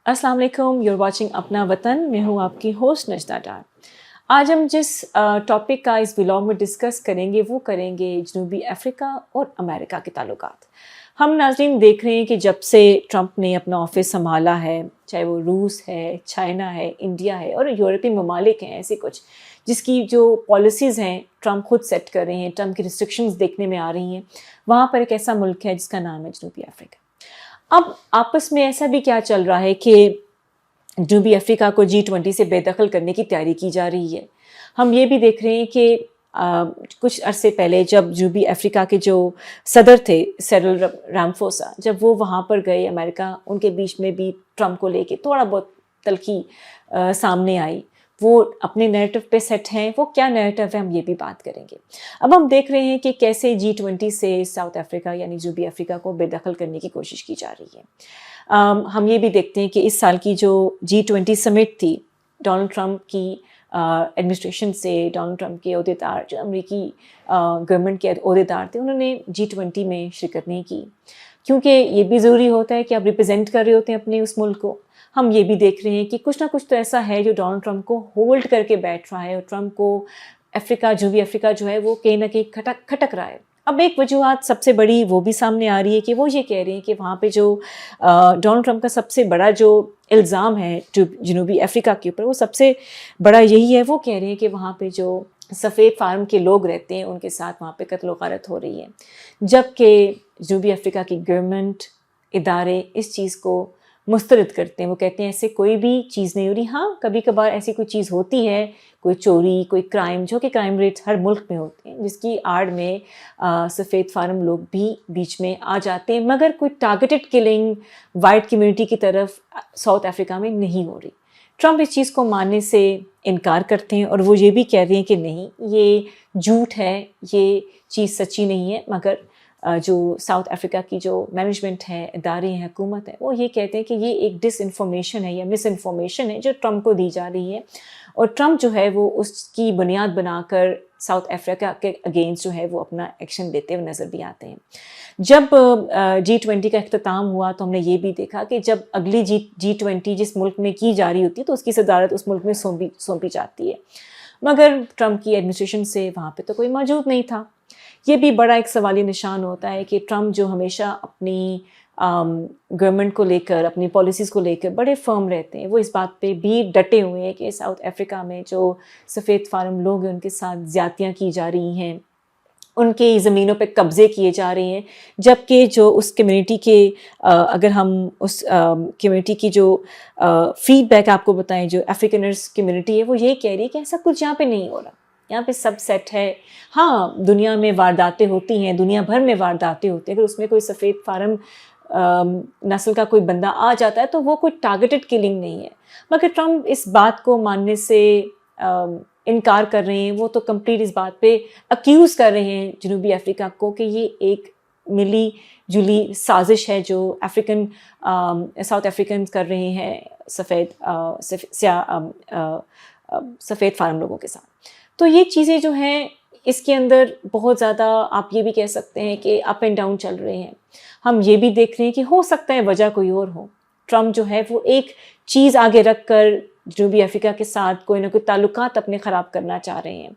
अस्सलाम वालेकुम, you're watching अपना वतन। मैं हूँ आपकी होस्ट नजदा डार। आज हम जिस टॉपिक का इस व्लॉग में डिस्कस करेंगे वो करेंगे जनूबी अफ्रीका और अमेरिका के ताल्लुकात। हम नाज़रीन देख रहे हैं कि जब से ट्रंप ने अपना ऑफिस संभाला है, चाहे वो रूस है, चाइना है, इंडिया है और यूरोपीय ममालिक हैं, ऐसे कुछ जिसकी जो पॉलिसीज़ हैं ट्रंप खुद सेट कर रहे हैं, ट्रंप की रिस्ट्रिक्शंस देखने में आ रही हैं। वहाँ पर एक ऐसा मुल्क है जिसका नाम है जनूबी अफ्रीका। अब आपस में ऐसा भी क्या चल रहा है कि जनूबी अफ्रीका को G20 से बेदखल करने की तैयारी की जा रही है। हम ये भी देख रहे हैं कि कुछ अरसे पहले जब जनूबी अफ्रीका के जो सदर थे सिरिल रामाफोसा, जब वो वहाँ पर गए अमेरिका, उनके बीच में भी ट्रंप को लेके थोड़ा बहुत तल्खी सामने आई। वो अपने नैरेटिव पे सेट हैं, वो क्या नैरेटिव है हम ये भी बात करेंगे। अब हम देख रहे हैं कि कैसे G20 से साउथ अफ्रीका यानी जनूबी अफ्रीका को बेदखल करने की कोशिश की जा रही है। हम ये भी देखते हैं कि इस साल की जो G20 समिट थी, डोनाल्ड ट्रंप की एडमिनिस्ट्रेशन से, डोनाल्ड ट्रंप के अहदेदार जो अमेरिकी गवर्नमेंट के अहदेदार थे, उन्होंने G20 में शिरकत नहीं की, क्योंकि ये भी ज़रूरी होता है कि आप रिप्रेजेंट कर रहे होते हैं अपने उस मुल्क को। हम ये भी देख रहे हैं कि कुछ ना कुछ तो ऐसा है जो डोनाल्ड ट्रंप को होल्ड करके बैठ रहा है और ट्रंप को जनूबी अफ्रीका जो है वो कहीं ना कहीं खटक रहा है। अब एक वजूहत सबसे बड़ी वो भी सामने आ रही है कि वो ये कह रहे हैं कि वहाँ पे जो डोनाल्ड ट्रंप का सबसे बड़ा जो इल्ज़ाम है जो जनूबी अफ्रीका के ऊपर, वो सबसे बड़ा यही है। वो कह रहे हैं कि वहाँ पे जो सफ़ेद फार्म के लोग रहते हैं उनके साथ वहाँ पे कत्ल व गारत हो रही है, जबकि जनूबी अफ्रीका की गवर्नमेंट इदारे इस चीज़ को मुस्तरद करते हैं। वो कहते हैं ऐसे कोई भी चीज़ नहीं हो रही। हाँ, कभी कभार ऐसी कोई चीज़ होती है, कोई चोरी, कोई क्राइम, जो कि क्राइम रेट्स हर मुल्क में होते हैं, जिसकी आड़ में सफ़ेद फार्म लोग भी बीच में आ जाते हैं, मगर कोई टारगेटेड किलिंग वाइट कम्युनिटी की तरफ साउथ अफ्रीका में नहीं हो रही। ट्रंप इस चीज़ को मानने से इनकार करते हैं और वो ये भी कह रहे हैं कि नहीं, ये झूठ है, ये चीज़ सच्ची नहीं है। मगर जो साउथ अफ्रीका की जो मैनेजमेंट है, इदारे हैं, हुकूमत है, वो ये कहते हैं कि ये एक डिसइंफॉर्मेशन है या मिस इन्फॉर्मेशन है जो ट्रंप को दी जा रही है, और ट्रंप जो है वो उसकी बुनियाद बनाकर साउथ अफ्रीका के अगेंस्ट जो है वो अपना एक्शन लेते हुए नज़र भी आते हैं। जब G20 का अख्ताम हुआ तो हमने ये भी देखा कि जब अगली G20 जिस मुल्क में की जा रही होती है तो उसकी सदारत उस मुल्क में सौंपी जाती है, मगर ट्रंप की एडमिनिस्ट्रेशन से वहाँ पे तो कोई मौजूद नहीं था। ये भी बड़ा एक सवाली निशान होता है कि ट्रंप जो हमेशा अपनी गवर्नमेंट को लेकर, अपनी पॉलिसीज़ को लेकर बड़े फर्म रहते हैं, वो इस बात पे भी डटे हुए हैं कि साउथ अफ्रीका में जो सफ़ेद फार्म लोग हैं उनके साथ ज़्यादतियाँ की जा रही हैं, उनकी ज़मीनों पे कब्ज़े किए जा रहे हैं, जबकि जो उस कम्युनिटी के अगर हम उस कम्युनिटी की जो फीडबैक आपको बताएं, जो अफ्रीकनर्स कम्युनिटी है, वो ये कह रही है कि ऐसा कुछ यहाँ पे नहीं हो रहा, यहाँ पे सब सेट है। हाँ, दुनिया में वारदातें होती हैं, दुनिया भर में वारदातें होती हैं, अगर उसमें कोई सफ़ेद फार्म नस्ल का कोई बंदा आ जाता है तो वो कोई टारगेटेड किलिंग नहीं है। मगर ट्रंप इस बात को मानने से इनकार कर रहे हैं। वो तो कंप्लीट इस बात पे अक्यूज़ कर रहे हैं जनूबी अफ्रीका को कि ये एक मिली जुली साजिश है जो साउथ अफ्रीकन कर रहे हैं सफ़ेद फार्म लोगों के साथ। तो ये चीज़ें जो हैं इसके अंदर बहुत ज़्यादा आप ये भी कह सकते हैं कि अप एंड डाउन चल रहे हैं। हम ये भी देख रहे हैं कि हो सकता है वजह कोई और हो। ट्रंप जो है वो एक चीज़ आगे रख कर जनूबी अफ्रीका के साथ कोई ना कोई ताल्लुकात अपने ख़राब करना चाह रहे हैं।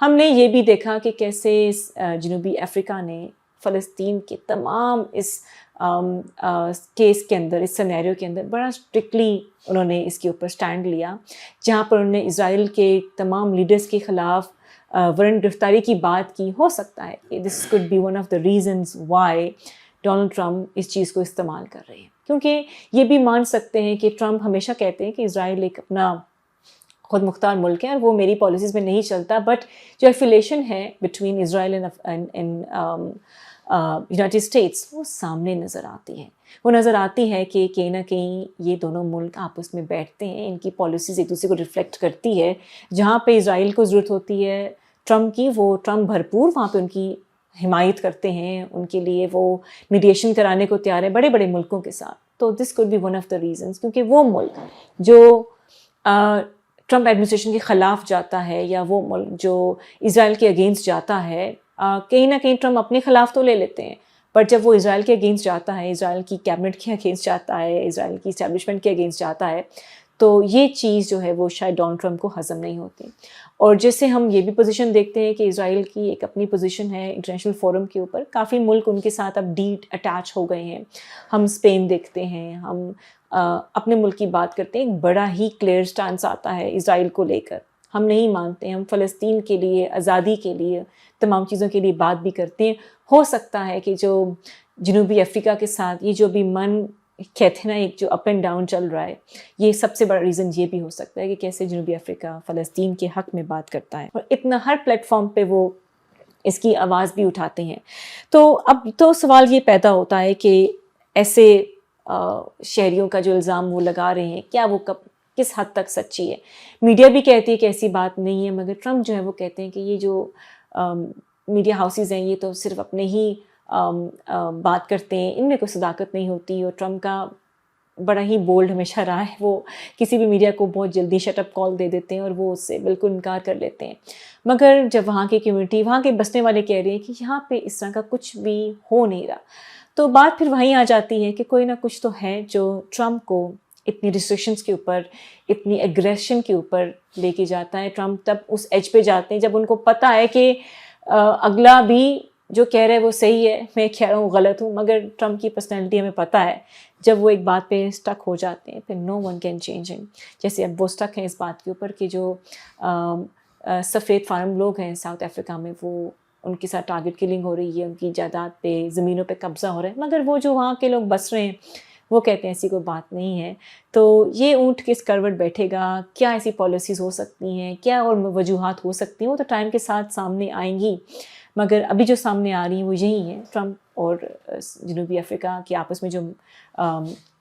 हमने ये भी देखा कि कैसे जनूबी अफ्रीका ने फ़लस्तीन के तमाम इस केस के अंदर, इस सिनेरियो के अंदर बड़ा स्ट्रिक्टली उन्होंने इसके ऊपर स्टैंड लिया, जहाँ पर उन्होंने इज़राइल के तमाम लीडर्स के ख़िलाफ़ वारंट गिरफ्तारी की बात की। हो सकता है कि this could be one of the reasons why Donald Trump इस चीज़ को इस्तेमाल कर रहे हैं, क्योंकि ये भी मान सकते हैं कि ट्रंप हमेशा कहते हैं कि इज़राइल एक अपना खुद मुख्तार मुल्क है और वो मेरी पॉलिसीज़ में नहीं चलता, बट जो एफिलेशन है between Israel and United states वो सामने नज़र आती है। वो नज़र आती है कि कहीं ना कहीं ये दोनों मुल्क आपस में बैठते हैं, इनकी पॉलिसीज़ एक दूसरे को रिफ्लेक्ट करती है। जहाँ पे इज़राइल को ज़रूरत होती है ट्रंप की, वो ट्रंप भरपूर वहाँ पे उनकी हिमायत करते हैं, उनके लिए वो मीडिएशन कराने को तैयार है बड़े बड़े मुल्कों के साथ। तो this could be one of the reasons, क्योंकि वो मुल्क जो ट्रंप एडमिनिस्ट्रेशन के ख़िलाफ़ जाता है या वो मुल्क जो इज़राइल के अगेंस्ट जाता है, कहीं ना कहीं ट्रंप अपने ख़िलाफ़ तो ले लेते हैं, بٹ جب وہ اسرائیل کے اگینسٹ جاتا ہے، اسرائیل کی کیبنٹ کے اگینسٹ جاتا ہے، اسرائیل کی اسٹیبلشمنٹ کے اگینسٹ جاتا ہے، تو یہ چیز جو ہے وہ شاید ڈونلڈ ٹرمپ کو ہضم نہیں ہوتی. اور جیسے ہم یہ بھی پوزیشن دیکھتے ہیں کہ اسرائیل کی ایک اپنی پوزیشن ہے انٹرنیشنل فورم کے اوپر، کافی ملک ان کے ساتھ اب ڈیٹ اٹیچ ہو گئے ہیں. ہم اسپین دیکھتے ہیں، ہم اپنے ملک کی بات کرتے ہیں، ایک بڑا ہی کلیئر اسٹانس آتا ہے اسرائیل کو لے کر. ہم نہیں مانتے، ہم فلسطین کے لیے، آزادی کے لیے، تمام چیزوں کے لیے بات بھی کرتے ہیں. ہو سکتا ہے کہ جو جنوبی افریقہ کے ساتھ یہ جو بھی من کہتے ہیں نا، ایک جو اپ اینڈ ڈاؤن چل رہا ہے، یہ سب سے بڑا ریزن یہ بھی ہو سکتا ہے کہ کیسے جنوبی افریقہ فلسطین کے حق میں بات کرتا ہے، اور اتنا ہر پلیٹ فارم پہ وہ اس کی آواز بھی اٹھاتے ہیں. تو اب تو سوال یہ پیدا ہوتا ہے کہ ایسے شہریوں کا جو الزام وہ لگا رہے ہیں، کیا وہ کس حد تک سچی ہے؟ میڈیا بھی کہتی ہے کہ ایسی بات نہیں ہے، مگر ٹرمپ جو ہے وہ کہتے ہیں کہ یہ جو میڈیا ہاؤسز ہیں یہ تو صرف اپنے ہی بات کرتے ہیں، ان میں کوئی صداقت نہیں ہوتی. اور ٹرمپ کا بڑا ہی بولڈ ہمیشہ رہا ہے، وہ کسی بھی میڈیا کو بہت جلدی شٹ اپ کال دے دیتے ہیں اور وہ اس سے بالکل انکار کر لیتے ہیں. مگر جب وہاں کی کمیونٹی، وہاں کے بسنے والے کہہ رہے ہیں کہ یہاں پہ اس طرح کا کچھ بھی ہو نہیں رہا، تو بات پھر وہیں آ جاتی ہے کہ کوئی نہ کچھ تو ہے جو ٹرمپ کو اتنی ریسٹرکشنس کے اوپر، اتنی ایگریشن کے اوپر لے کے جاتا ہے. ٹرمپ تب اس ایج پہ جاتے ہیں جب ان کو پتہ ہے کہ اگلا بھی جو کہہ رہے وہ صحیح ہے، میں کہہ رہا ہوں غلط ہوں. مگر ٹرمپ کی پرسنالٹی ہمیں پتہ ہے، جب وہ ایک بات پہ اسٹک ہو جاتے ہیں پھر نو ون کین چینج ہم. جیسے اب وہ اسٹک ہیں اس بات کے اوپر کہ جو سفید فارم لوگ ہیں ساؤتھ افریقہ میں، وہ ان کے ساتھ ٹارگٹ کلنگ ہو رہی ہے، ان کی جائیداد پہ، زمینوں پہ قبضہ ہو رہا ہے. مگر وہ جو وہاں کے لوگ بس رہے ہیں وہ کہتے ہیں ایسی کوئی بات نہیں ہے. تو یہ اونٹ کس کروٹ بیٹھے گا، کیا ایسی پالیسیز ہو سکتی ہیں، کیا اور وجوہات ہو سکتی ہیں، وہ تو ٹائم کے ساتھ سامنے آئیں گی. مگر ابھی جو سامنے آ رہی ہیں وہ یہی ہیں. ٹرمپ اور جنوبی افریقہ کے آپس میں جو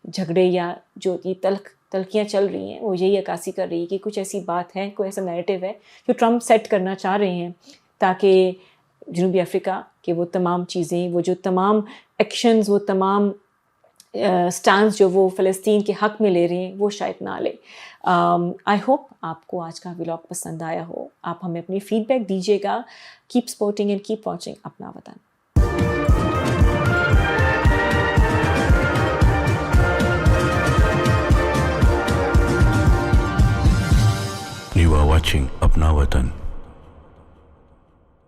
جھگڑے یا جو یہ تلخیاں چل رہی ہیں، وہ یہی عکاسی کر رہی ہے کہ کچھ ایسی بات ہے، کوئی ایسا نیریٹو ہے جو ٹرمپ سیٹ کرنا چاہ رہے ہیں، تاکہ جنوبی افریقہ کے وہ تمام چیزیں، وہ جو تمام ایکشنز، وہ تمام سٹانس جو وہ فلسطین کے حق میں لے رہے ہیں وہ شاید نہ لے. آئی ہوپ آپ کو آج کا ولاگ پسند آیا ہو. آپ ہمیں اپنی فیڈ بیک دیجیے گا. Keep supporting and keep watching Apna Watan. You are watching Apna Watan.